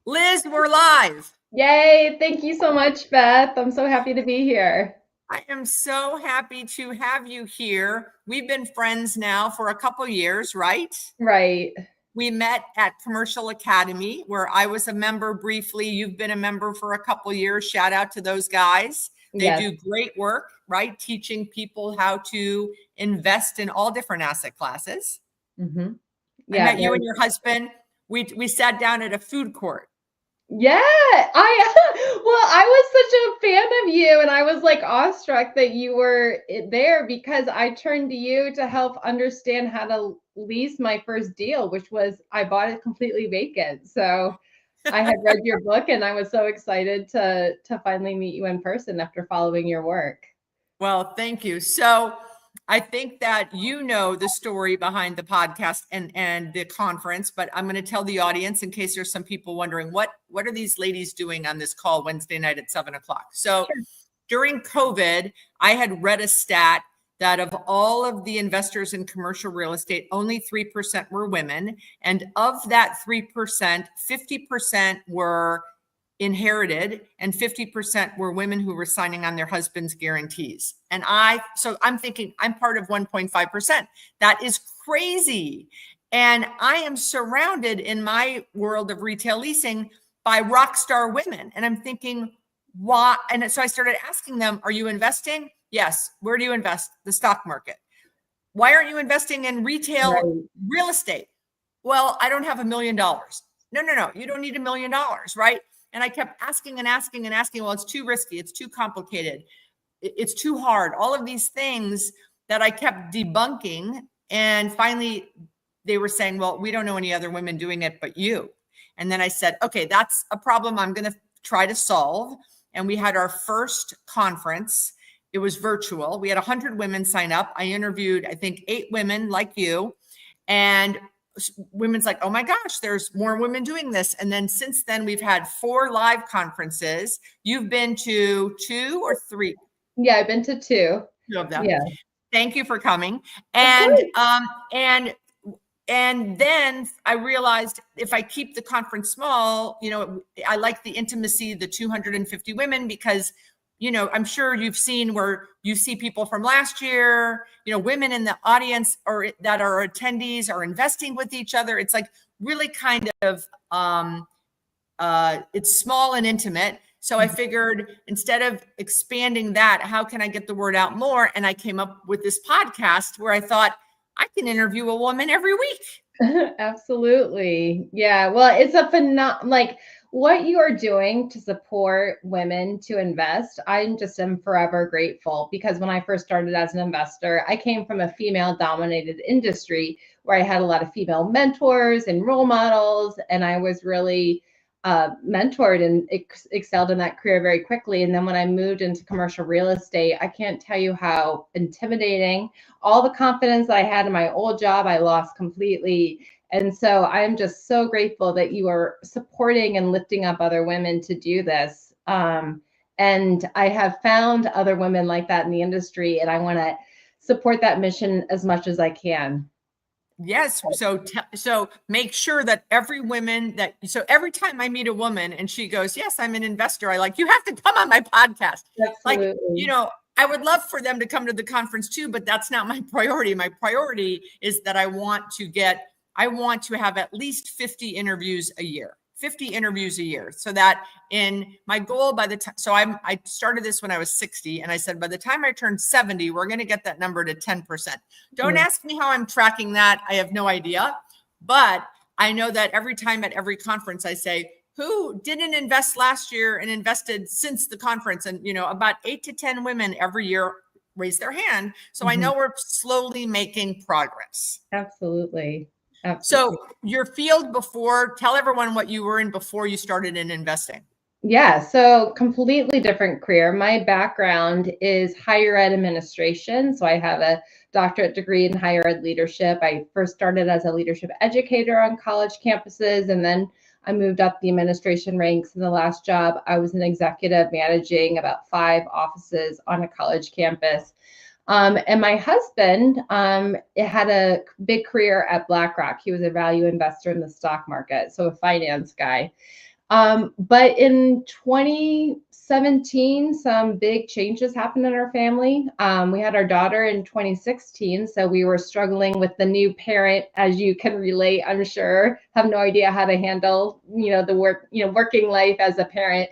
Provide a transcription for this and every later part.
Liz, we're live. Yay. Thank you so much, Beth. I'm so happy to be here. I am so happy to have you here. We've been friends now for a couple years, right? Right. We met at Commercial Academy, where I was a member briefly. You've been a member for a couple years. Shout out to those guys. They Yes. do great work, right? Teaching people how to invest in all different asset classes. Mm-hmm. I met you and your husband. We sat down at a food court. Yeah, I was such a fan of you, and I was like awestruck that you were there because I turned to you to help understand how to lease my first deal, which was I bought it completely vacant. So I had read your book and I was so excited to finally meet you in person after following your work. Well, thank you. So I think that you know the story behind the podcast and the conference, but I'm going to tell the audience in case there's some people wondering what are these ladies doing on this call Wednesday night at 7:00. So during COVID, I had read a stat that of all of the investors in commercial real estate, only 3% were women. And of that 3%, 50% were inherited and 50% were women who were signing on their husband's guarantees. And so I'm thinking I'm part of 1.5%. That is crazy. And I am surrounded in my world of retail leasing by rock star women. And I'm thinking, why? And so I started asking them, are you investing? Yes. Where do you invest? The stock market. Why aren't you investing in retail real estate? Well, I don't have $1 million. No. You don't need $1 million, right? And I kept asking and asking and asking, well, it's too risky. It's too complicated. It's too hard. All of these things that I kept debunking. And finally, they were saying, well, we don't know any other women doing it but you. And then I said, okay, that's a problem I'm going to try to solve. And we had our first conference. It was virtual. We had 100 women sign up. I interviewed, I think, 8 women like you. And women's like, oh my gosh, there's more women doing this. And then since then, we've had 4 live conferences. You've been to 2 or 3? Yeah, I've been to 2. 2 of them. Yeah. Thank you for coming. And then I realized if I keep the conference small, I like the intimacy, the 250 women, because I'm sure you've seen where you see people from last year, women in the audience or that are attendees are investing with each other. It's like really kind of, it's small and intimate. So I figured instead of expanding that, how can I get the word out more? And I came up with this podcast where I thought I can interview a woman every week. Absolutely. Yeah. Well, it's a what you are doing to support women to invest, I just am forever grateful, because when I first started as an investor, I came from a female dominated industry where I had a lot of female mentors and role models, and I was really mentored and excelled in that career very quickly. And then when I moved into commercial real estate, I can't tell you how intimidating. All the confidence I had in my old job, I lost completely. And so I'm just so grateful that you are supporting and lifting up other women to do this. And I have found other women like that in the industry, and I want to support that mission as much as I can. Yes. So make sure that every time I meet a woman and she goes, yes, I'm an investor, you have to come on my podcast. Absolutely. I would love for them to come to the conference too, but that's not my priority. My priority is that I want to have at least 50 interviews a year. So that in my goal I started this when I was 60, and I said, by the time I turn 70, we're going to get that number to 10%. Don't ask me how I'm tracking that. I have no idea, but I know that every time at every conference, I say, who didn't invest last year and invested since the conference? And, about 8 to 10 women every year raise their hand. So I know we're slowly making progress. Absolutely. So your field before, tell everyone what you were in before you started in investing. Yeah, so completely different career. My background is higher ed administration. So I have a doctorate degree in higher ed leadership. I first started as a leadership educator on college campuses, and then I moved up the administration ranks. In the last job, I was an executive managing about 5 offices on a college campus. And my husband had a big career at BlackRock. He was a value investor in the stock market, so a finance guy. But in 2017, some big changes happened in our family. We had our daughter in 2016, so we were struggling with the new parent, as you can relate, I'm sure, have no idea how to handle, the working life as a parent.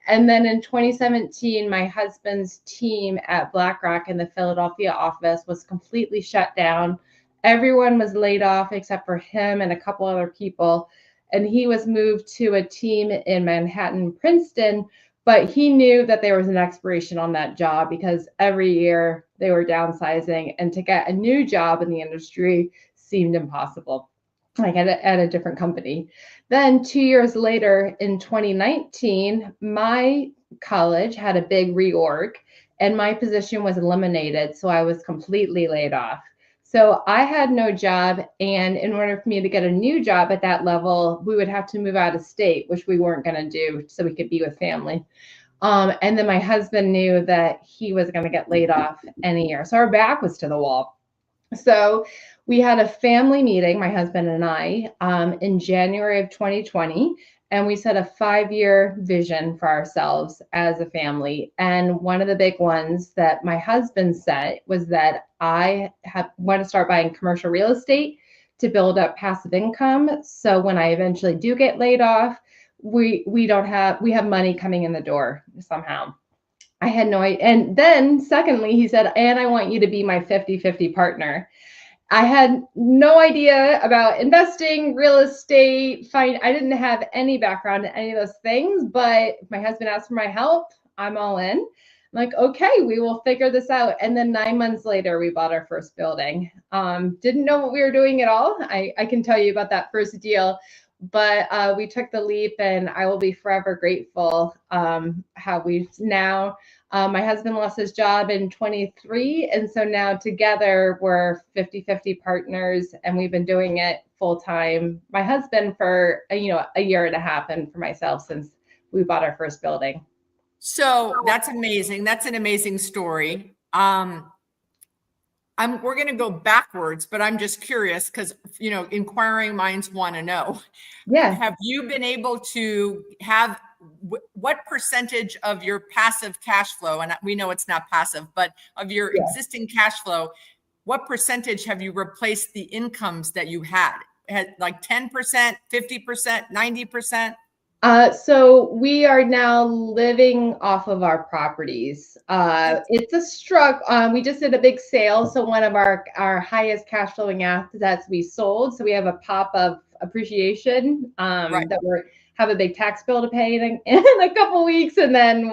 And then in 2017, my husband's team at BlackRock in the Philadelphia office was completely shut down. Everyone was laid off except for him and a couple other people. And he was moved to a team in Manhattan, Princeton, but he knew that there was an expiration on that job because every year they were downsizing, and to get a new job in the industry seemed impossible, like at a different company. Then 2 years later, in 2019, my college had a big reorg and my position was eliminated. So I was completely laid off. So I had no job. And in order for me to get a new job at that level, we would have to move out of state, which we weren't going to do so we could be with family. And then my husband knew that he was going to get laid off any year. So our back was to the wall. So we had a family meeting, my husband and I, in January of 2020. And we set a 5-year vision for ourselves as a family. And one of the big ones that my husband set was that I want to start buying commercial real estate to build up passive income. So when I eventually do get laid off, we have money coming in the door somehow. I had no idea. And then secondly, he said, and I want you to be my 50-50 partner. I had no idea about investing, real estate, I didn't have any background in any of those things, but my husband asked for my help. I'm all in. I'm like, okay, we will figure this out. And then 9 months later, we bought our first building. Didn't know what we were doing at all. I can tell you about that first deal, but we took the leap, and I will be forever grateful how we've now. My husband lost his job in 23. And so now together we're 50-50 partners, and we've been doing it full time. My husband for, a year and a half, and for myself since we bought our first building. So that's amazing. That's an amazing story. We're going to go backwards, but I'm just curious because, inquiring minds want to know. Yeah. Have you been able to have what percentage of your passive cash flow, and we know it's not passive, but of your existing cash flow, what percentage have you replaced the incomes that you had? Like 10%, 50%, 90%? So we are now living off of our properties. It's a struggle. We just did a big sale. So one of our highest cash flowing assets we sold. So we have a pop of appreciation that we're have a big tax bill to pay in a couple weeks, and then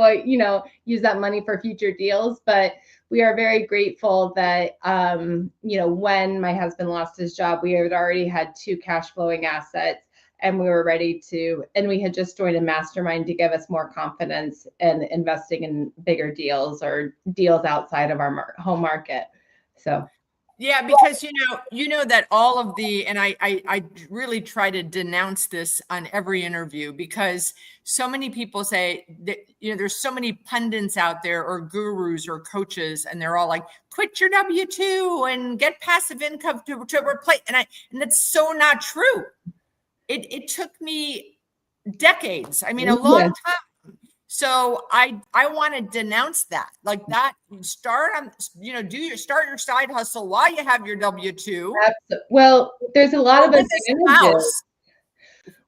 use that money for future deals. But we are very grateful that when my husband lost his job, we had already had 2 cash flowing assets, and we were ready to, and we had just joined a mastermind to give us more confidence in investing in bigger deals or deals outside of our home market. So. Yeah, because that all of and I really try to denounce this on every interview, because so many people say that, there's so many pundits out there or gurus or coaches, and they're all like, quit your W-2 and get passive income to replace. And that's so not true. It took me decades. I mean, a long time. So I want to denounce that, like that. Start your side hustle while you have your W-2. Well, there's a lot of advantages.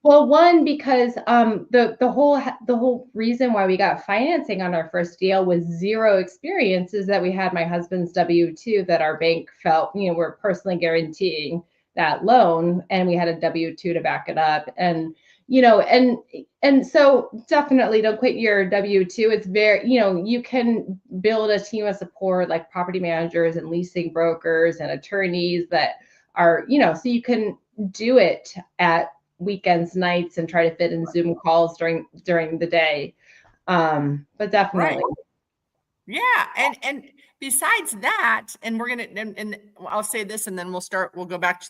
Well, one, because the whole reason why we got financing on our first deal was zero experience is that we had my husband's W-2 that our bank felt, we're personally guaranteeing that loan, and we had a W-2 to back it up. And and so definitely don't quit your W-2. It's very, you can build a team of support like property managers and leasing brokers and attorneys that are, so you can do it at weekends, nights, and try to fit in Zoom calls during the day. But definitely. Right. Yeah. And besides that, and we're going to, and I'll say this, and then we'll go back.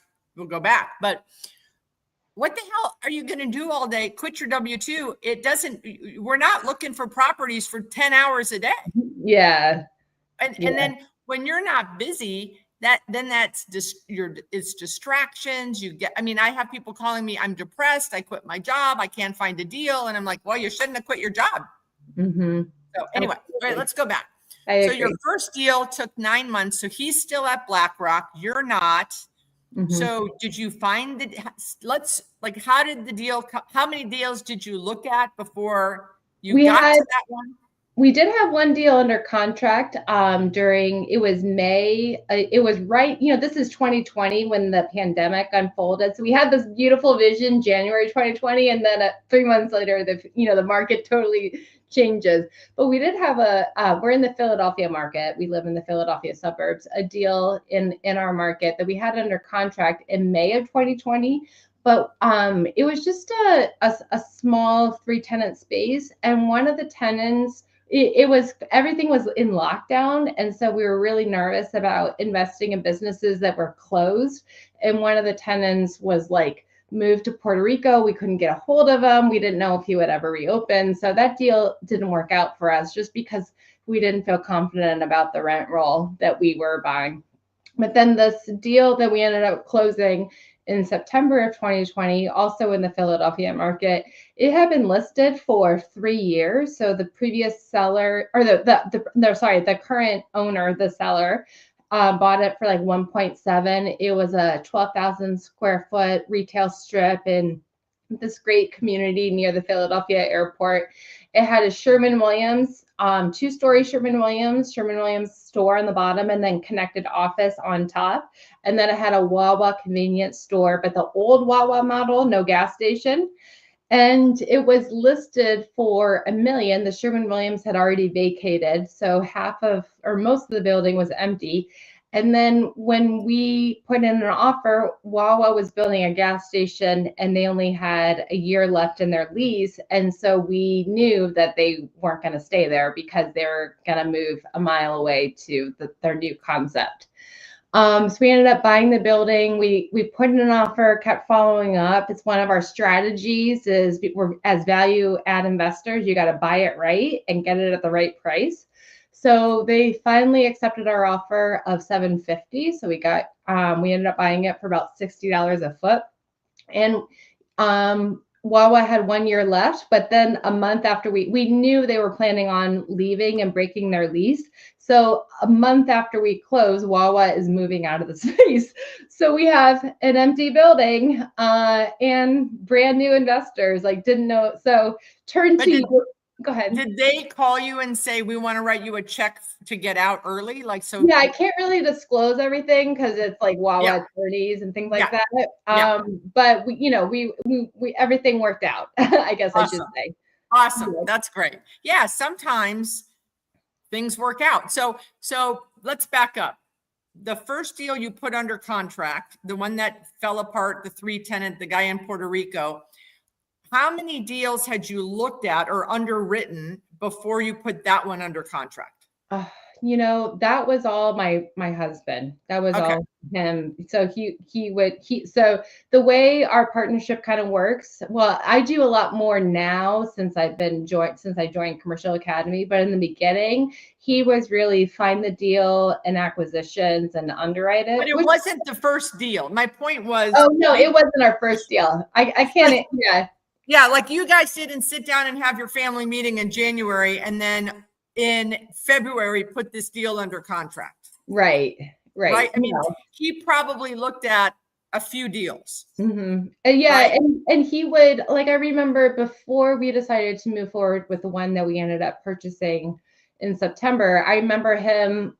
But what the hell are you going to do all day? Quit your W-2. We're not looking for properties for 10 hours a day. Yeah. And then when you're not busy, it's distractions. I have people calling me, I'm depressed, I quit my job, I can't find a deal. And I'm like, well, you shouldn't have quit your job. Mm-hmm. So anyway, all right, let's go back. I So agree. your first deal took 9 months. So he's still at BlackRock. You're not. Mm-hmm. So did you find how did the deal, how many deals did you look at before you got to that one? We did have one deal under contract it was May. It was right, this is 2020 when the pandemic unfolded. So we had this beautiful vision, January 2020, and then 3 months later, the market totally changes. But we did have we're in the Philadelphia market. We live in the Philadelphia suburbs, a deal in our market that we had under contract in May of 2020. But it was just a small 3-tenant space. And one of the tenants, everything was in lockdown. And so we were really nervous about investing in businesses that were closed. And one of the tenants was moved to Puerto Rico. We couldn't get a hold of him. We didn't know if he would ever reopen. So that deal didn't work out for us just because we didn't feel confident about the rent roll that we were buying. But then this deal that we ended up closing in September of 2020, also in the Philadelphia market, it had been listed for 3 years. So the previous seller, or the current owner, the seller, bought it for 1.7. It was a 12,000 square foot retail strip in this great community near the Philadelphia airport. It had a Sherwin-Williams, 2-story Sherwin-Williams store on the bottom, and then connected office on top. And then it had a Wawa convenience store, but the old Wawa model, no gas station. And it was listed for $1 million. The Sherwin-Williams had already vacated, so most of the building was empty. And then when we put in an offer, Wawa was building a gas station and they only had a year left in their lease. And so we knew that they weren't going to stay there because they're going to move a mile away to their new concept. So we ended up buying the building. We put in an offer, kept following up. It's one of our strategies we're, as value add investors, you got to buy it right and get it at the right price. So they finally accepted our offer of $750. So we ended up buying it for about $60 a foot. And Wawa had 1 year left, but then a month after we knew they were planning on leaving and breaking their lease. So a month after we close, Wawa is moving out of the space. So we have an empty building and brand new investors, didn't know. So go ahead. Did they call you and say, we want to write you a check to get out early? Yeah, I can't really disclose everything because it's Wawa attorneys and things like that. But we everything worked out, I guess I should say. Awesome. That's great. Yeah. Sometimes things work out. So let's back up. The first deal you put under contract, the one that fell apart, the 3-tenant, the guy in Puerto Rico, how many deals had you looked at or underwritten before you put that one under contract? That was all my husband. That was all him. So so the way our partnership kind of works, well, I do a lot more now since I joined Commercial Academy, but in the beginning, he was really find the deal and acquisitions and underwrite it. But it wasn't the first deal. My point was. Oh no, it wasn't our first deal. I can't. Yeah. Yeah, you guys didn't sit down and have your family meeting in January and then in February put this deal under contract. Right. I mean, he probably looked at a few deals. Mm-hmm. Yeah, right? and he would, I remember before we decided to move forward with the one that we ended up purchasing in September, I remember him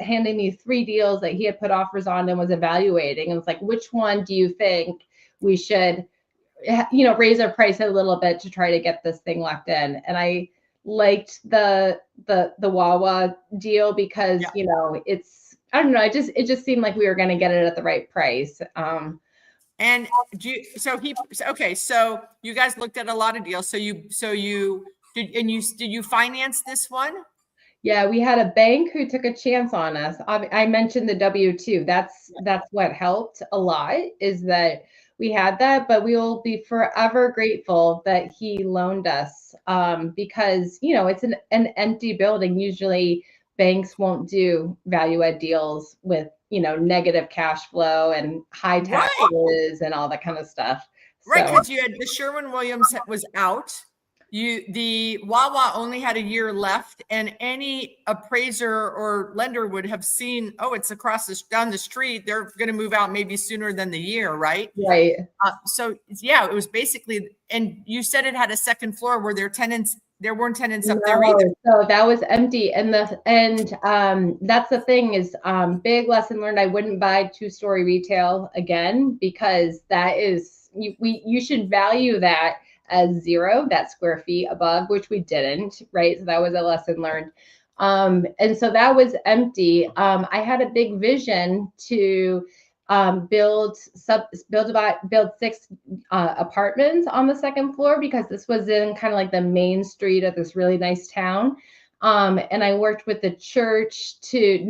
handing me 3 deals that he had put offers on and was evaluating. And it's which one do you think we should raise our price a little bit to try to get this thing locked in? And I liked the Wawa deal because it's, I don't know, it just seemed like we were going to get it at the right price. And so you guys looked at a lot of deals. Did you finance this one? Yeah, we had a bank who took a chance on us. I mentioned the W-2. That's what helped a lot, is that we had that, but we will be forever grateful that he loaned us because, it's an empty building. Usually banks won't do value add deals with, negative cash flow and high taxes and all that kind of stuff. Right, So because you had the Sherwin-Williams was out. The Wawa only had a year left, and any appraiser or lender would have seen, oh, it's down the street. They're going to move out maybe sooner than the year, right? right. So yeah, it was basically, and you said it had a second floor. Were there tenants? There weren't tenants up there either. So that was empty. And that's the thing is big lesson learned. I wouldn't buy 2-story retail again, because that is, you should value that as 0, that square feet above, which we didn't, right? So that was a lesson learned. And so that was empty. I had a big vision to build 6 apartments on the second floor, because this was in kind of like the main street of this really nice town. And I worked with the church to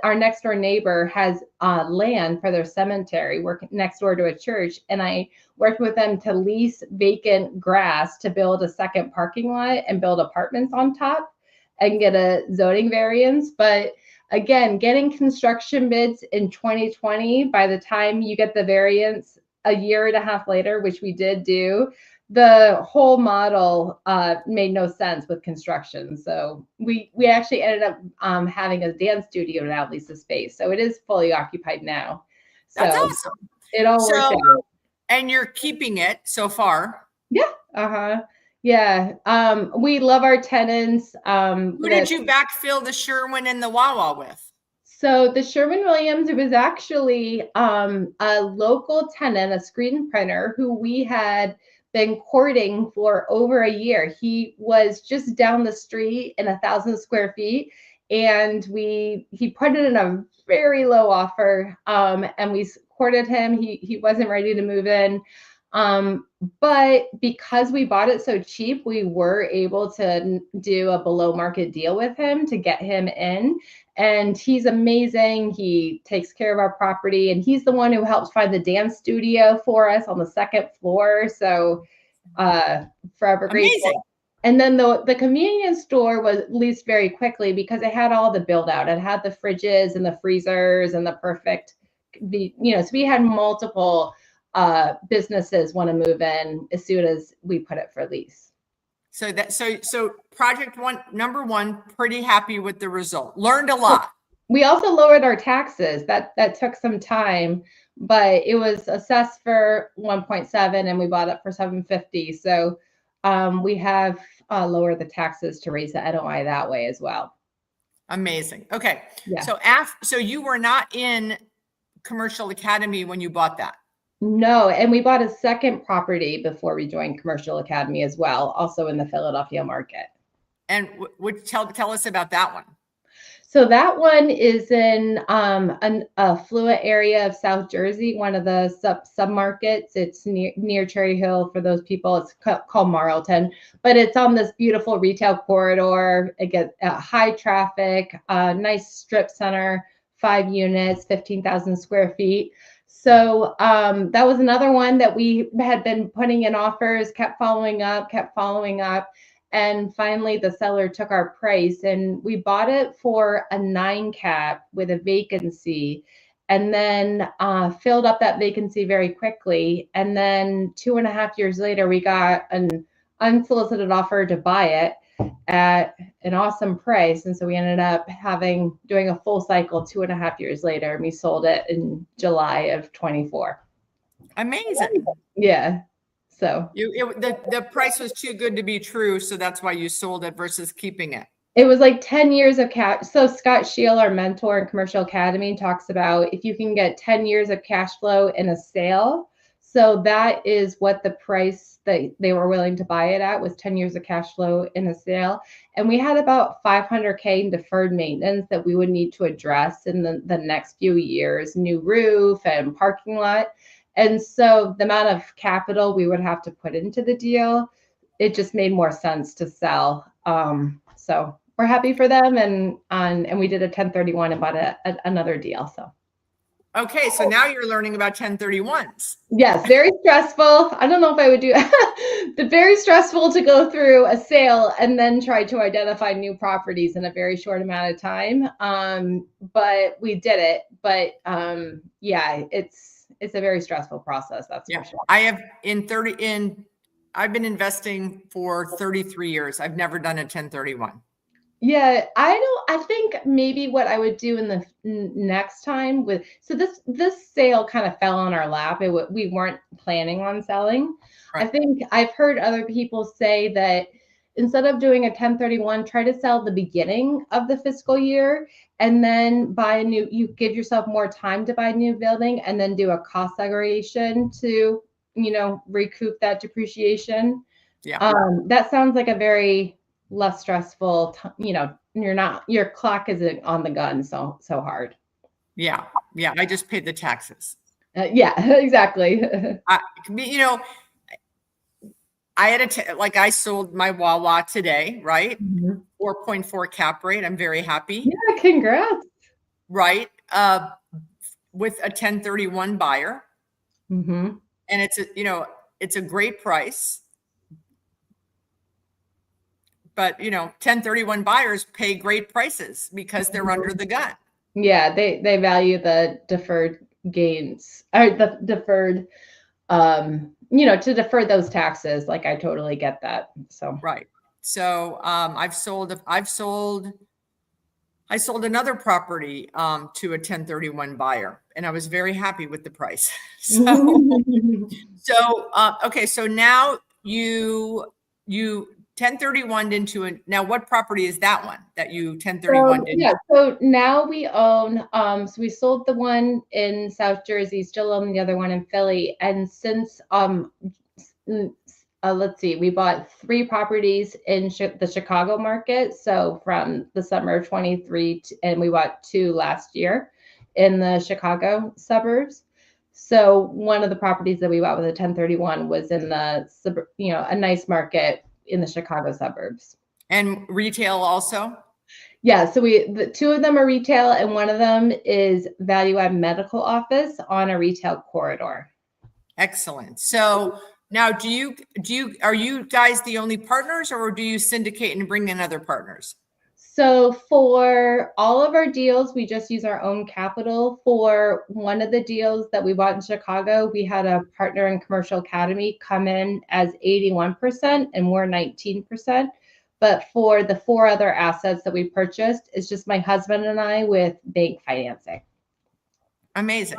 our next door neighbor has land for their cemetery, working next door to a church. And I worked with them to lease vacant grass to build a second parking lot and build apartments on top and get a zoning variance. But again, getting construction bids in 2020, by the time you get the variance a year and a half later, which we did do, the whole model made no sense with construction. So we actually ended up having a dance studio now lease the space. So it is fully occupied now. So that's awesome. It all worked out. And you're keeping it so far. Yeah. Yeah. We love our tenants. Who did you backfill the Sherwin and the Wawa with? So the Sherwin-Williams, it was actually a local tenant, a screen printer, who we had been courting for over a year. He was just down the street in 1,000 square feet, and he put it in a very low offer, and we courted him. He wasn't ready to move in. But because we bought it so cheap, we were able to do a below market deal with him to get him in. And he's amazing. He takes care of our property, and he's the one who helped find the dance studio for us on the second floor. So forever grateful. And then the convenience store was leased very quickly because it had all the build out. It had the fridges and the freezers and the perfect, so we had multiple businesses want to move in as soon as we put it for lease. So project number one, pretty happy with the result. Learned a lot. We also lowered our taxes. That took some time, but it was assessed for 1.7 and we bought it for 750. So we have lowered the taxes to raise the NOI that way as well. Amazing. Okay. Yeah. So you were not in Commercial Academy when you bought that? No, and we bought a second property before we joined Commercial Academy as well, also in the Philadelphia market. And tell us about that one. So that one is in an affluent area of South Jersey, one of the submarkets. It's near Cherry Hill for those people. It's called Marlton, but it's on this beautiful retail corridor. It gets high traffic, nice strip center, 5 units, 15,000 square feet. So that was another one that we had been putting in offers, kept following up. And finally, the seller took our price and we bought it for a 9 cap with a vacancy, and then filled up that vacancy very quickly. And then 2.5 years later, we got an unsolicited offer to buy it at an awesome price. And so we ended up doing a full cycle 2.5 years later, and we sold it in July of 24. Amazing. Yeah. So the price was too good to be true. So that's why you sold it versus keeping it. It was like 10 years of cash. So Scott Scheel, our mentor in Commercial Academy, talks about if you can get 10 years of cash flow in a sale. So that is what the price that they were willing to buy it at was 10 years of cash flow in a sale. And we had about $500K in deferred maintenance that we would need to address in the next few years, new roof and parking lot. And so the amount of capital we would have to put into the deal, it just made more sense to sell. So we're happy for them. And we did a 1031 and bought another deal. So. Okay, so now you're learning about 1031s. Yes, very stressful. I don't know if I would do very stressful to go through a sale and then try to identify new properties in a very short amount of time. But we did it. But yeah, it's a very stressful process. That's Yeah. for sure. I've been investing for 33 years. I've never done a 1031. Yeah, I think maybe what I would do in the next time so this sale kind of fell on our lap. We weren't planning on selling. Right. I think I've heard other people say that instead of doing a 1031, try to sell the beginning of the fiscal year and then you give yourself more time to buy a new building and then do a cost segregation to, recoup that depreciation. Yeah. That sounds like a very less stressful, your clock isn't on the gun so hard. Yeah. Yeah. I just paid the taxes. Yeah, exactly. I sold my Wawa today, right? Mhm. 4.4 cap rate. I'm very happy. Yeah, congrats. Right. With a 1031 buyer. Mm-hmm. And it's a great price. But 1031 buyers pay great prices because they're under the gun. Yeah, they value the deferred gains or the deferred, to defer those taxes. Like I totally get that. So right. So I sold another property to a 1031 buyer, and I was very happy with the price. Okay. So now you 1031 into now what property is that one that you 1031 into? Yeah, so now we own, so we sold the one in South Jersey, still own the other one in Philly. And since, let's see, we bought 3 properties in the Chicago market. So from the summer of 23, and we bought 2 last year in the Chicago suburbs. So one of the properties that we bought with a 1031 was in a nice market in the Chicago suburbs. And retail also? Yeah, so the 2 of them are retail and one of them is value add medical office on a retail corridor. Excellent. So now are you guys the only partners or do you syndicate and bring in other partners? So for all of our deals, we just use our own capital. For one of the deals that we bought in Chicago, we had a partner in Commercial Academy come in as 81% and we're 19%. But for the 4 other assets that we purchased, it's just my husband and I with bank financing. Amazing.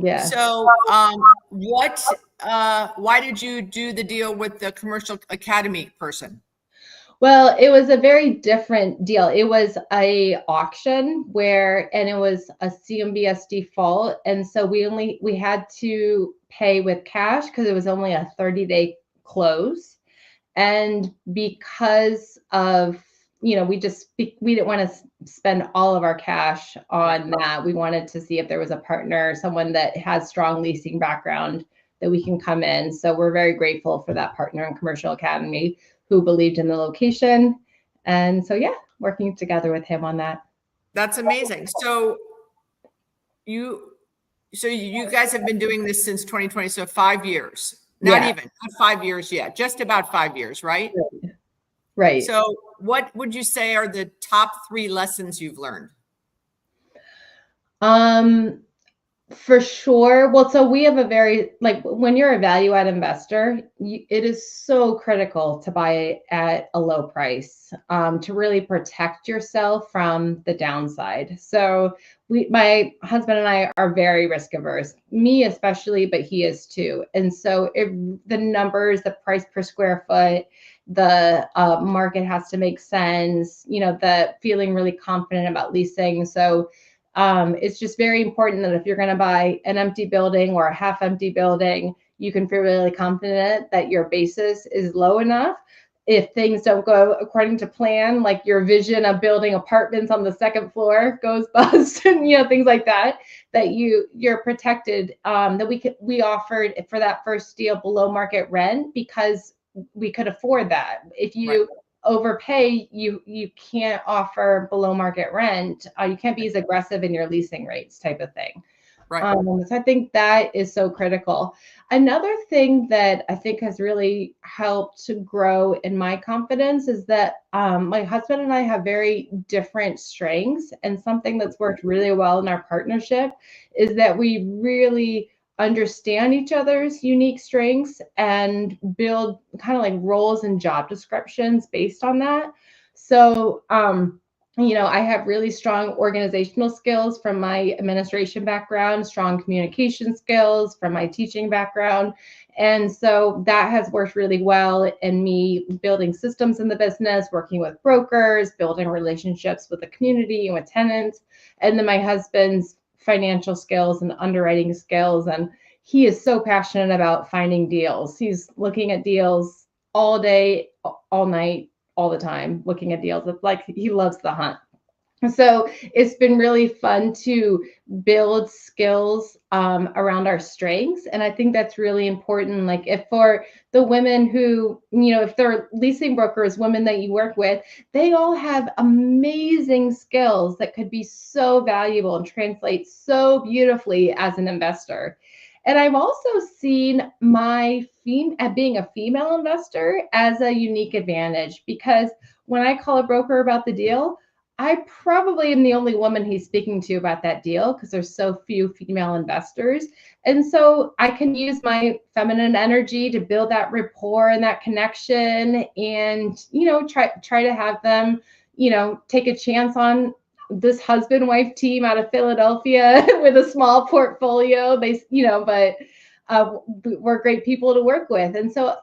Yeah. So why did you do the deal with the Commercial Academy person? Well, it was a very different deal. It was a auction and it was a CMBS default. And so we had to pay with cash because it was only a 30-day close. And because of, we didn't want to spend all of our cash on that. We wanted to see if there was a partner, someone that has strong leasing background that we can come in. So we're very grateful for that partner in Commercial Academy who believed in the location. And so, yeah, working together with him on that. That's amazing. So you guys have been doing this since 2020. So 5 years, not 5 years yet, just about 5 years, right? Right. So what would you say are the top 3 lessons you've learned? For sure. Well, so we have a very, when you're a value add investor, it is so critical to buy at a low price to really protect yourself from the downside. So my husband and I are very risk averse, me especially, but he is too. And so the numbers, the price per square foot, the market has to make sense, the feeling really confident about leasing. So it's just very important that if you're going to buy an empty building or a half empty building, you can feel really confident that your basis is low enough. If things don't go according to plan, like your vision of building apartments on the 2nd floor goes bust and, things like that, that you're protected, that we offered for that first deal below market rent because we could afford that. If you overpay, you can't offer below market rent. You can't be as aggressive in your leasing rates type of thing. Right. So I think that is so critical. Another thing that I think has really helped to grow in my confidence is that my husband and I have very different strengths. And something that's worked really well in our partnership is that we really understand each other's unique strengths and build kind of like roles and job descriptions based on that. So, I have really strong organizational skills from my administration background, strong communication skills from my teaching background. And so that has worked really well in me building systems in the business, working with brokers, building relationships with the community and with tenants. And then my husband's financial skills and underwriting skills. And he is so passionate about finding deals. He's looking at deals all day, all night, all the time, looking at deals. It's like he loves the hunt. So it's been really fun to build skills around our strengths. And I think that's really important. Like if for the women who, if they're leasing brokers, women that you work with, they all have amazing skills that could be so valuable and translate so beautifully as an investor. And I've also seen being a female investor as a unique advantage, because when I call a broker about the deal, I probably am the only woman he's speaking to about that deal because there's so few female investors. And so I can use my feminine energy to build that rapport and that connection and, try to have them, take a chance on this husband-wife team out of Philadelphia with a small portfolio. But we're great people to work with. And so,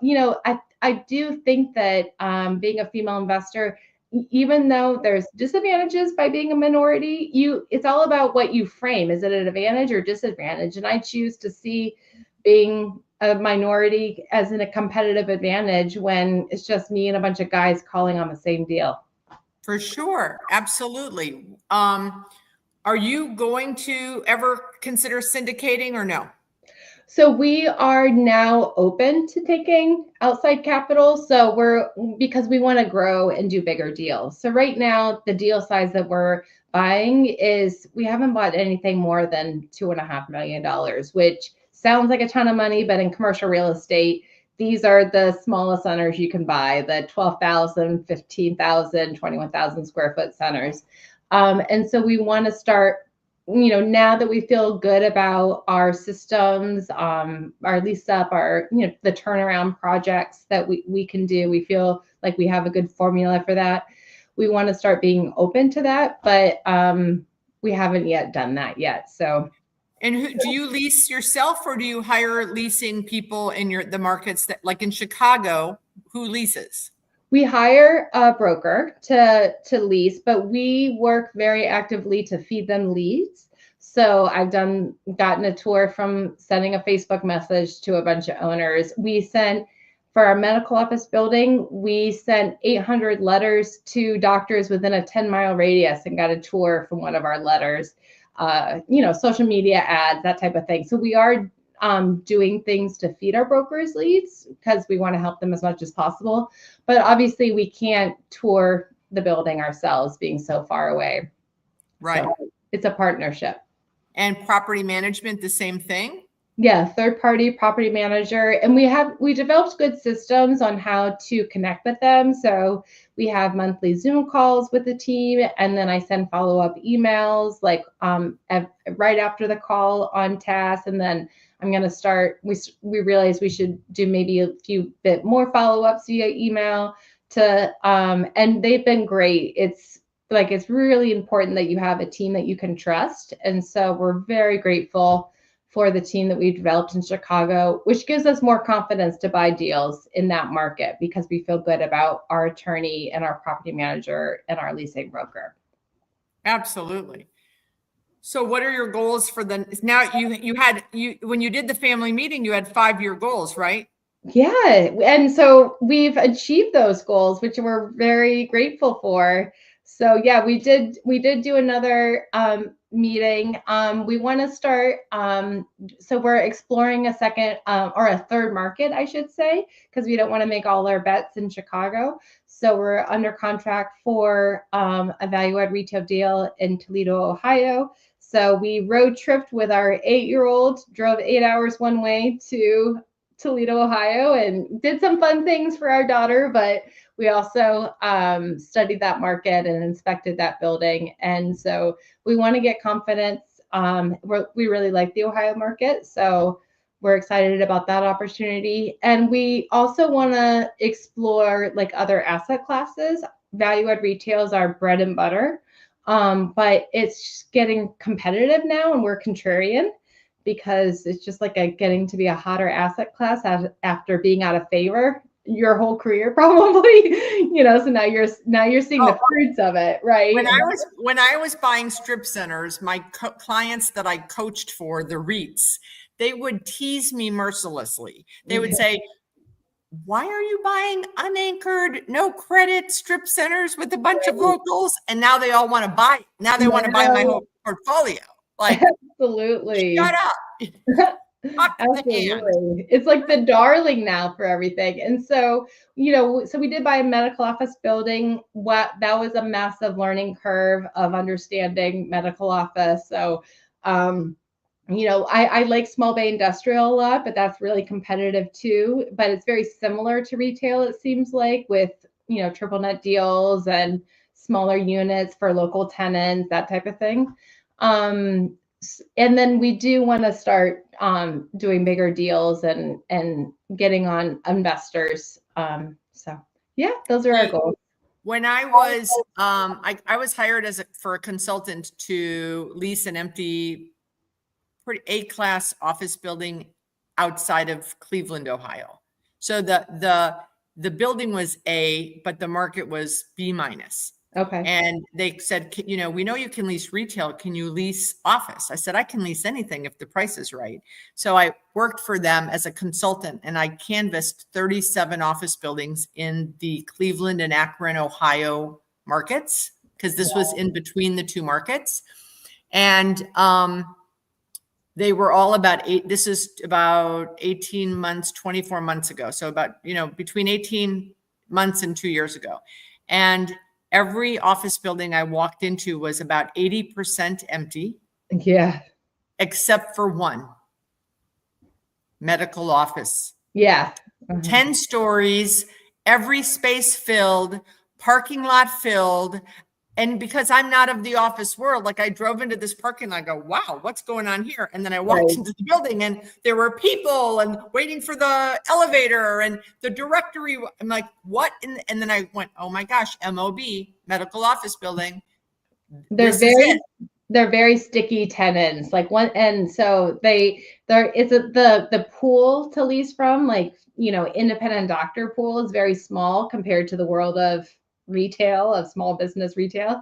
I do think that being a female investor, even though there's disadvantages by being a minority, it's all about what you frame. Is it an advantage or disadvantage? And I choose to see being a minority as a competitive advantage when it's just me and a bunch of guys calling on the same deal. For sure. Absolutely. Are you going to ever consider syndicating or no? So we are now open to taking outside capital. Because we want to grow and do bigger deals. So right now, the deal size that we're buying we haven't bought anything more than $2.5 million, which sounds like a ton of money, but in commercial real estate, these are the smallest centers you can buy, the 12,000, 15,000, 21,000 square foot centers. And so we want to start, now that we feel good about our systems, our lease up, the turnaround projects that we can do, we feel like we have a good formula for that. We want to start being open to that, but we haven't yet done that yet. So. And do you lease yourself or do you hire leasing people in the markets that, like in Chicago, who leases? We hire a broker to lease, but we work very actively to feed them leads. So I've gotten a tour from sending a Facebook message to a bunch of owners. For our medical office building, we sent 800 letters to doctors within a 10-mile radius and got a tour from one of our letters. Social media ads, that type of thing. So we are doing things to feed our brokers leads because we want to help them as much as possible. But obviously we can't tour the building ourselves being so far away. Right. So it's a partnership. And property management, the same thing? Yeah, third-party property manager. And we developed good systems on how to connect with them. So we have monthly Zoom calls with the team, and then I send follow-up emails like right after the call on task. And then I'm going to start, we realized we should do maybe a few bit more follow-ups via email and they've been great. It's really important that you have a team that you can trust. And so we're very grateful for the team that we've developed in Chicago, which gives us more confidence to buy deals in that market because we feel good about our attorney and our property manager and our leasing broker. Absolutely. So what are your goals for now when you did the family meeting, you had 5-year goals, right? Yeah. And so we've achieved those goals, which we're very grateful for. So yeah, we did do another meeting. We want to start, so we're exploring a second or a third market, I should say, because we don't want to make all our bets in Chicago. So we're under contract for a value-add retail deal in Toledo, Ohio. So so we road tripped with our 8-year-old, drove 8 hours one way to Toledo, Ohio, and did some fun things for our daughter, but we also studied that market and inspected that building. And so we want to get confidence. We really like the Ohio market, so we're excited about that opportunity. And we also want to explore like other asset classes. Value add retail is our bread and butter, but it's getting competitive now, and we're contrarian, because it's just like getting to be a hotter asset class after being out of favor your whole career, probably. So now you're seeing the fruits of it, right? When I was buying strip centers, my clients that I coached for, the REITs, they would tease me mercilessly. They would say, why are you buying unanchored, no credit strip centers with a bunch of locals? And now they all want to buy. Now they want to buy my whole portfolio. Like, absolutely. Shut up. Absolutely. It's like the darling now for everything. And so, so we did buy a medical office building. That was a massive learning curve of understanding medical office. So, I like small bay industrial a lot, but that's really competitive too. But it's very similar to retail, it seems like, with, triple net deals and smaller units for local tenants, that type of thing. And then we do want to start doing bigger deals and getting on investors. So yeah, those are our goals. When I was, I was hired for a consultant to lease an empty, pretty A-class office building outside of Cleveland, Ohio. So the building was A, but the market was B-. Okay. And they said, we know you can lease retail. Can you lease office? I said, I can lease anything if the price is right. So I worked for them as a consultant, and I canvassed 37 office buildings in the Cleveland and Akron, Ohio markets, because this was in between the two markets. And they were all this is about 18 months, 24 months ago. So about, between 18 months and 2 years ago. And every office building I walked into was about 80% empty. Yeah. Except for one. Medical office. Yeah. 10 stories, every space filled, parking lot filled. And because I'm not of the office world, like I drove into this parking lot, I go, wow, what's going on here? And then I walked into the building and there were people and waiting for the elevator and the directory. I'm like, what? And then I went, oh my gosh, MOB, medical office building. They're very sticky tenants. And so the pool to lease from, independent doctor pool is very small compared to the world of retail, of small business retail.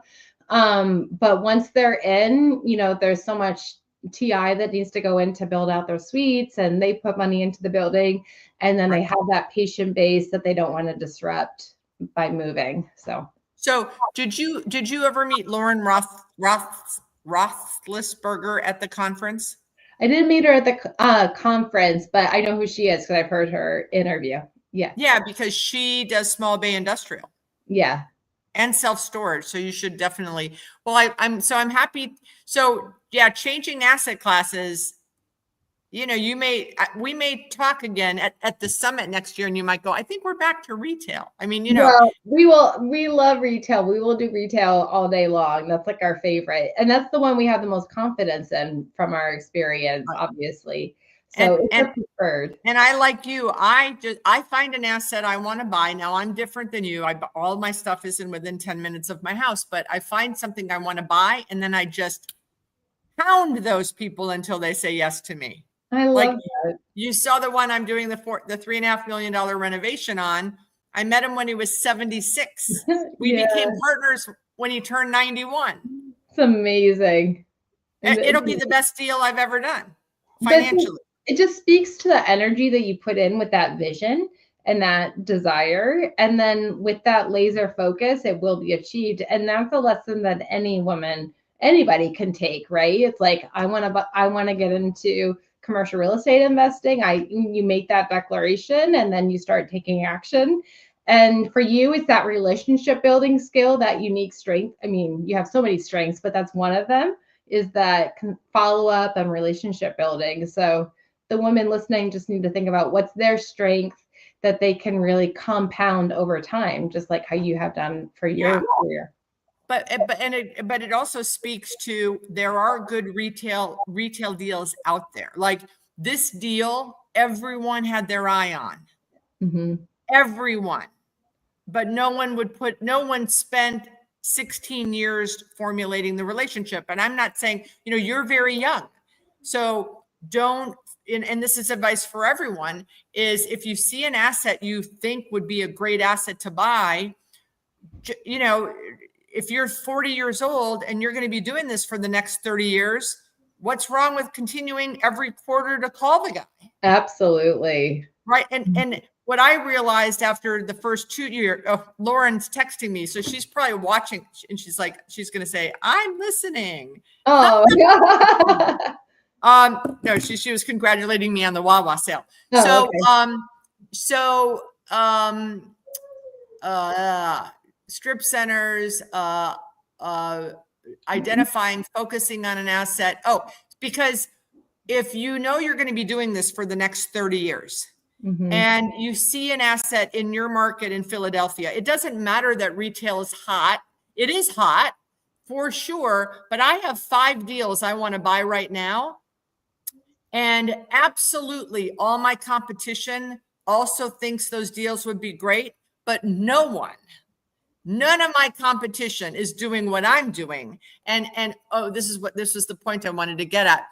But once they're in, there's so much TI that needs to go in to build out their suites, and they put money into the building, and then they have that patient base that they don't want to disrupt by moving. So did you ever meet Lauren Roethlisberger at the conference? I didn't meet her at the conference, but I know who she is because I've heard her interview. Yeah. Yeah, because she does small bay industrial. Yeah. And self-storage. So you should definitely, I'm happy. So yeah, changing asset classes, we may talk again at the summit next year, and you might go, I think we're back to retail. I mean, Well, we love retail. We will do retail all day long. That's like our favorite. And that's the one we have the most confidence in from our experience, obviously. So it's preferred. And I, like you, I find an asset I want to buy. Now I'm different than you. All my stuff isn't within 10 minutes of my house, but I find something I want to buy, and then I just hound those people until they say yes to me. I love that. You saw the one I'm doing the $3.5 million renovation on. I met him when he was 76. We became partners when he turned 91. It's amazing. It'll be the best deal I've ever done financially. It just speaks to the energy that you put in with that vision and that desire. And then with that laser focus, it will be achieved. And that's a lesson that anybody can take, right? It's like, I want to get into commercial real estate investing. You make that declaration, and then you start taking action. And for you, it's that relationship building skill, that unique strength. I mean, you have so many strengths, but that's one of them. is that follow up and relationship building. So the women listening just need to think about what's their strength that they can really compound over time, just like how you have done for your career. But it also speaks to, there are good retail deals out there. Like this deal, everyone had their eye on. Mm-hmm. Everyone, but no one spent 16 years formulating the relationship. And I'm not saying, you're very young, so don't, and this is advice for everyone, is if you see an asset you think would be a great asset to buy, if you're 40 years old and you're going to be doing this for the next 30 years, what's wrong with continuing every quarter to call the guy? Absolutely. Right. And what I realized after the first 2 years, Lauren's texting me, so she's probably watching, and she's going to say, I'm listening. Oh, no, she was congratulating me on the Wawa sale. Strip centers, identifying, focusing on an asset. Because if you're going to be doing this for the next 30 years, mm-hmm. and you see an asset in your market in Philadelphia, it doesn't matter that retail is hot. It is hot for sure, but I have 5 deals I want to buy right now. And absolutely all my competition also thinks those deals would be great, but none of my competition is doing what I'm doing. And this was the point I wanted to get at.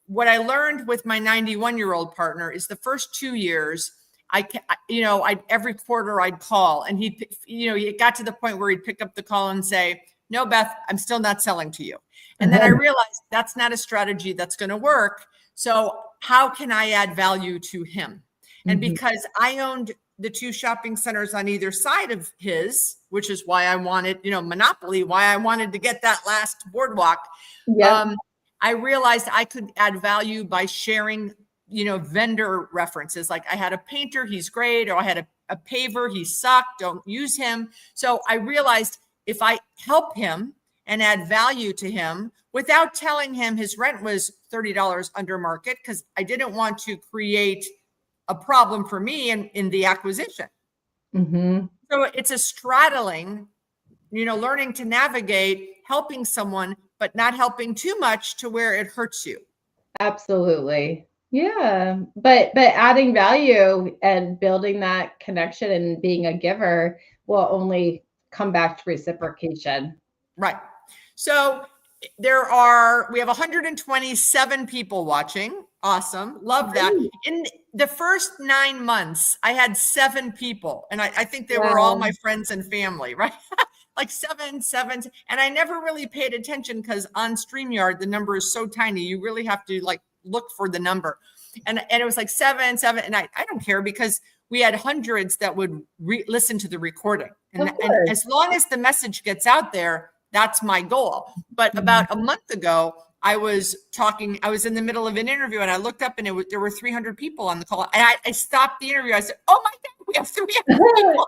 What I learned with my 91-year-old partner is the first 2 years, every quarter I'd call, and it got to the point where he'd pick up the call and say, no, Beth, I'm still not selling to you. And then I realized that's not a strategy that's going to work. So how can I add value to him? And because I owned the 2 shopping centers on either side of his, which is why I wanted, monopoly, why I wanted to get that last boardwalk. Yeah. I realized I could add value by sharing, vendor references. Like I had a painter, he's great. Or I had a paver, he sucked, don't use him. So I realized if I help him and add value to him without telling him his rent was $30 under market, because I didn't want to create a problem for me in the acquisition. Mm-hmm. So it's a straddling, learning to navigate, helping someone, but not helping too much to where it hurts you. Absolutely. Yeah. But adding value and building that connection and being a giver will only come back to reciprocation. Right. So we have 127 people watching. Awesome. Love that. In the first 9 months, I had 7 people, and I think they were all my friends and family, right? Like seven. And I never really paid attention because on StreamYard, the number is so tiny. You really have to look for the number. And it was like 7. And I don't care, because we had hundreds that would listen to the recording. And as long as the message gets out there, that's my goal. But about a month ago, I was in the middle of an interview, and I looked up and there were 300 people on the call. And I stopped the interview. I said, oh my God, we have 300 people.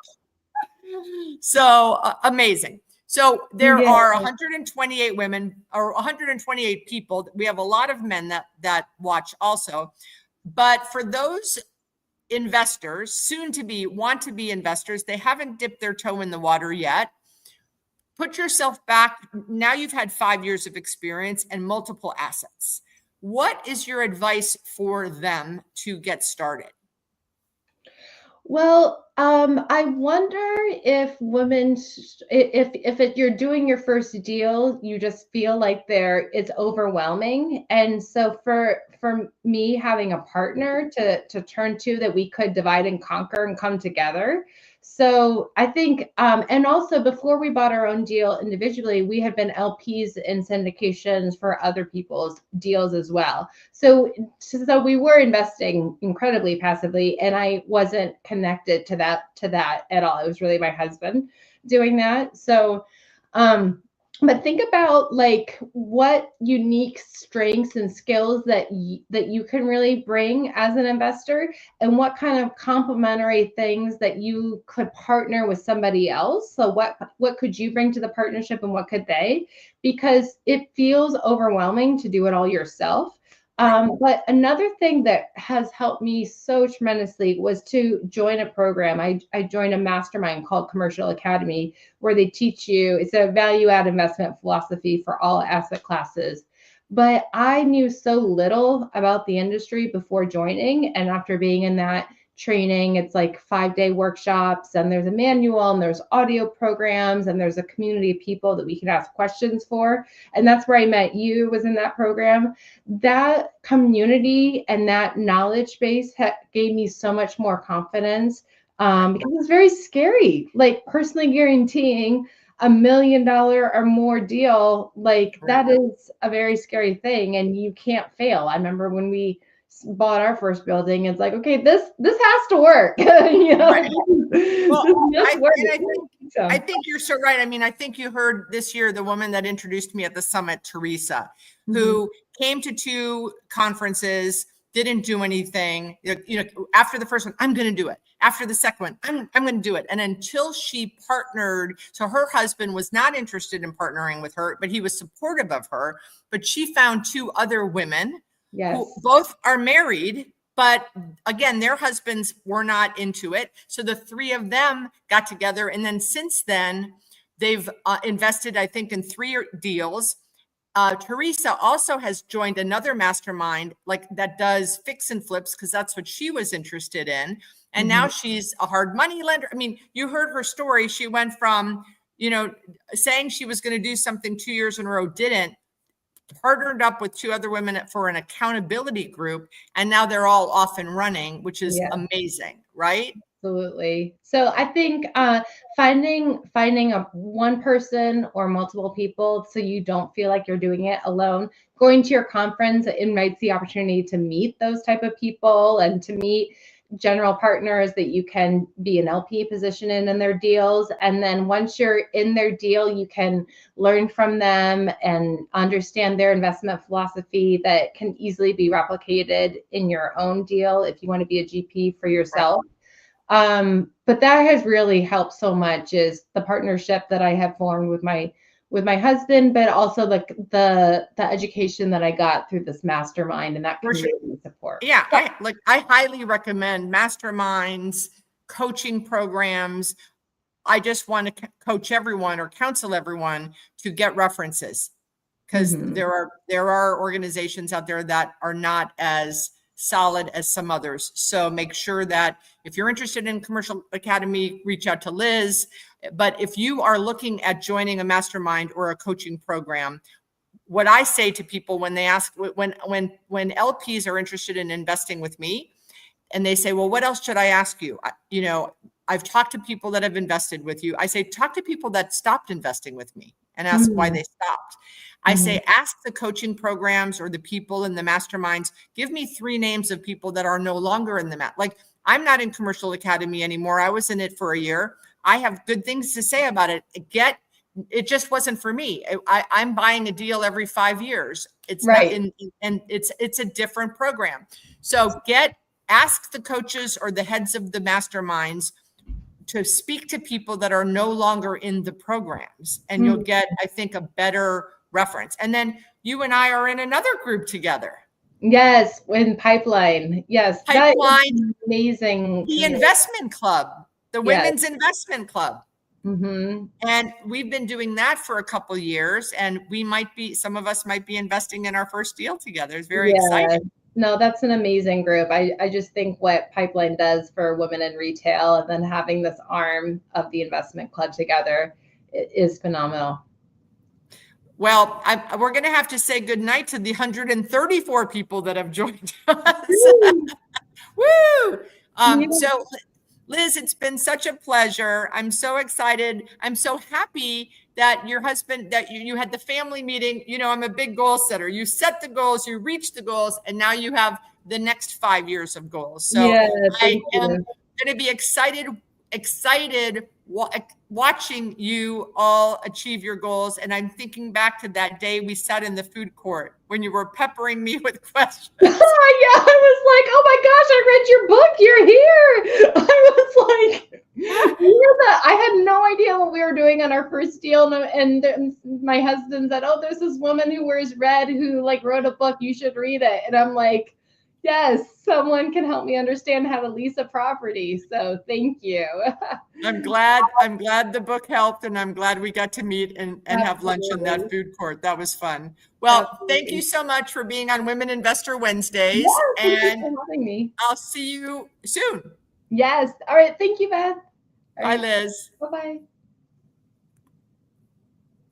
So amazing. So there are 128 women or 128 people. We have a lot of men that watch also. But for those investors, soon to be, want to be investors, they haven't dipped their toe in the water yet. Put yourself back. Now you've had 5 years of experience and multiple assets. What is your advice for them to get started? Well, I wonder if women, if you're doing your first deal, you just feel like it's overwhelming. And so for me, having a partner to turn to that we could divide and conquer and come together. So I think, and also before we bought our own deal individually, we had been LPs in syndications for other people's deals as well. So we were investing incredibly passively, and I wasn't connected to that at all. It was really my husband doing that. So but think about like what unique strengths and skills that that you can really bring as an investor, and what kind of complementary things that you could partner with somebody else. So what could you bring to the partnership and what could they? Because it feels overwhelming to do it all yourself. But another thing that has helped me so tremendously was to join a program. I joined a mastermind called Commercial Academy, where they teach you, it's a value add investment philosophy for all asset classes. But I knew so little about the industry before joining. And after being in that training, it's like 5-day workshops, and there's a manual, and there's audio programs, and there's a community of people that we can ask questions for. And that's where I met you, was in that program. That community and that knowledge base gave me so much more confidence, because it's very scary, like personally guaranteeing $1 million or more deal. Like that is a very scary thing, and you can't fail. I remember when we bought our first building, it's like, okay, this has to work. You know, Right. Well, So. I think you're so right. I mean, I think you heard this year the woman that introduced me at the summit, Teresa, who came to 2 conferences, didn't do anything. You know, after the first one, I'm going to do it. After the second one, I'm going to do it. And until she partnered, so her husband was not interested in partnering with her, but he was supportive of her. But she found 2 other women. Yes. Who both are married, but again, their husbands were not into it. So the 3 of them got together. And then since then, they've invested, I think, in 3 deals. Teresa also has joined another mastermind like that does fix and flips, because that's what she was interested in. And now she's a hard money lender. I mean, you heard her story. She went from, you know, saying she was going to do something 2 years in a row, didn't, partnered up with 2 other women for an accountability group, and now they're all off and running, which is amazing, right? Absolutely. So I think finding a one person or multiple people, so you don't feel like you're doing it alone. Going to your conference invites the opportunity to meet those type of people and to meet general partners that you can be an LP position in their deals. And then once you're in their deal, you can learn from them and understand their investment philosophy that can easily be replicated in your own deal if you want to be a GP for yourself. But that has really helped so much, is the partnership that I have formed with my husband, but also like the education that I got through this mastermind and that community support. Yeah, I highly recommend masterminds, coaching programs. I just want to coach everyone or counsel everyone to get references, because there are organizations out there that are not as solid as some others. So make sure that if you're interested in Commercial Academy, reach out to Liz. But if you are looking at joining a mastermind or a coaching program, what I say to people when they ask, when LPs are interested in investing with me, and they say, well, what else should I ask you? You know, I've talked to people that have invested with you. I say, talk to people that stopped investing with me and ask why they stopped. I say, ask the coaching programs or the people in the masterminds, give me 3 names of people that are no longer in the like, I'm not in Commercial Academy anymore. I was in it for a year. I have good things to say about it. It just wasn't for me. I'm buying a deal every 5 years. It's right. And it's a different program. So ask the coaches or the heads of the masterminds to speak to people that are no longer in the programs, and you'll get, I think, a better reference. And then you and I are in another group together. Yes, in Pipeline. Yes, Pipeline, amazing. The investment club, the women's investment club. And we've been doing that for a couple of years, and some of us might be investing in our first deal together. It's very exciting. No, that's an amazing group. I just think what Pipeline does for women in retail, and then having this arm of the investment club together is phenomenal. Well, we're going to have to say goodnight to the 134 people that have joined us. Woo! So, Liz, it's been such a pleasure. I'm so excited. I'm so happy that your husband, that you had the family meeting. You know, I'm a big goal setter. You set the goals, you reach the goals, and now you have the next 5 years of goals. So I am going to be excited watching you all achieve your goals. And I'm thinking back to that day we sat in the food court when you were peppering me with questions. Yeah, I was like, oh my gosh, I read your book. You're here. I was like, I had no idea what we were doing on our first deal. And my husband said, oh, there's this woman who wears red who like wrote a book. You should read it. And I'm like, yes, someone can help me understand how to lease a property. So thank you. I'm glad the book helped, and I'm glad we got to meet and have lunch in that food court. That was fun. Well, thank you so much for being on Women Investor Wednesdays. Yes, thank you and for having me. I'll see you soon. Yes. All right. Thank you, Beth. Bye, Liz. Bye-bye.